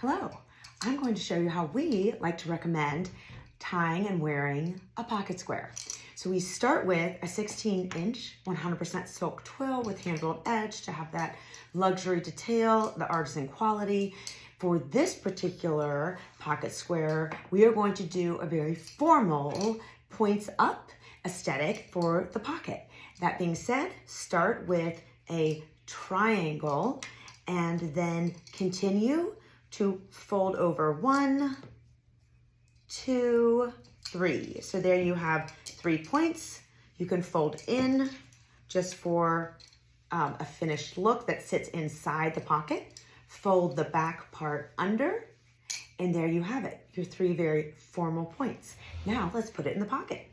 Hello, I'm going to show you how we like to recommend tying and wearing a pocket square. So we start with a 16-inch 100% silk twill with hand-rolled edge to have that luxury detail, the artisan quality. For this particular pocket square, we are going to do a very formal points up aesthetic for the pocket. That being said, start with a triangle and then continue to fold over 1, 2, 3. So there you have 3 points. You can fold in just for a finished look that sits inside the pocket. Fold the back part under, and there you have it, your 3 very formal points. Now let's put it in the pocket.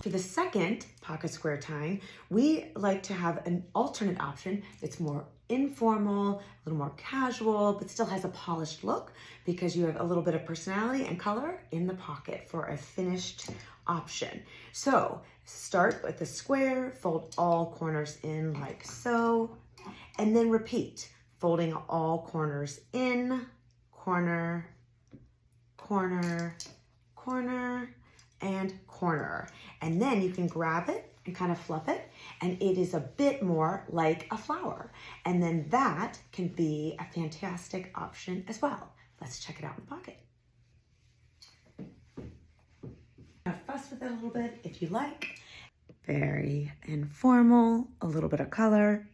For the second pocket square tying, we like to have an alternate option that's more informal, a little more casual, but still has a polished look because you have a little bit of personality and color in the pocket for a finished option. So start with the square, fold all corners in like so, and then repeat, folding all corners in, corner, corner, corner, and corner. And then you can grab it and kind of fluff it, and it is a bit more like a flower. And then that can be a fantastic option as well. Let's check it out in the pocket. Fuss with it a little bit if you like. Very informal, a little bit of color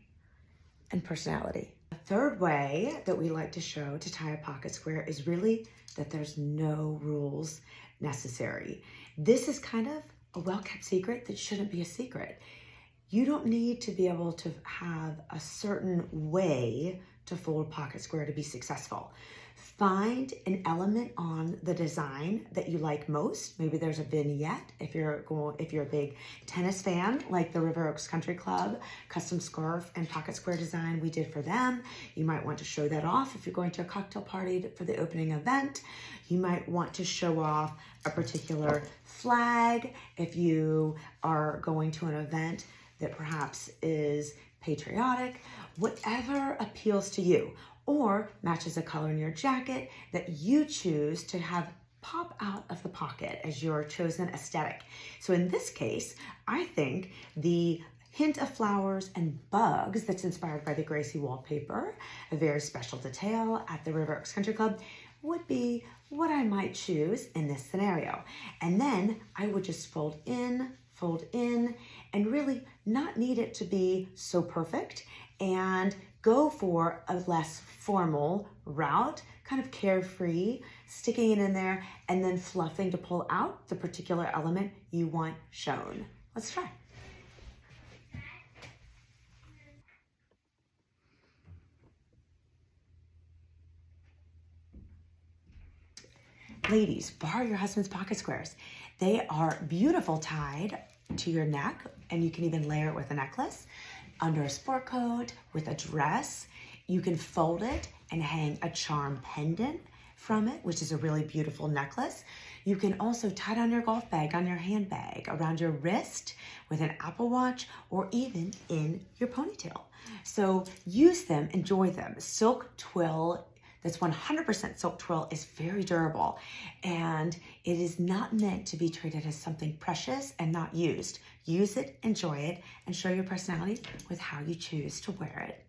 and personality. The third way that we like to show to tie a pocket square is really that there's no rules necessary. This is kind of a well-kept secret that shouldn't be a secret. You don't need to be able to have a certain way to fold pocket square to be successful. Find an element on the design that you like most. Maybe there's a vignette if you're a big tennis fan, like the River Oaks Country Club custom scarf and pocket square design we did for them. You might want to show that off if you're going to a cocktail party for the opening event. You might want to show off a particular flag if you are going to an event that perhaps is patriotic. Whatever appeals to you, or matches a color in your jacket that you choose to have pop out of the pocket as your chosen aesthetic. So in this case, I think the hint of flowers and bugs that's inspired by the Gracie wallpaper, a very special detail at the River Oaks Country Club, would be what I might choose in this scenario. And then I would just fold in, and really not need it to be so perfect, and go for a less formal route, kind of carefree, sticking it in there, and then fluffing to pull out the particular element you want shown. Let's try. Ladies, borrow your husband's pocket squares. They are beautiful tied to your neck, and you can even layer it with a necklace, under a sport coat, with a dress. You can fold it and hang a charm pendant from it, which is a really beautiful necklace. You can also tie it on your golf bag, on your handbag, around your wrist, with an Apple Watch, or even in your ponytail. So use them, enjoy them. Silk twill, that's 100% silk twill, is very durable, and it is not meant to be treated as something precious and not used. Use it, enjoy it, and show your personality with how you choose to wear it.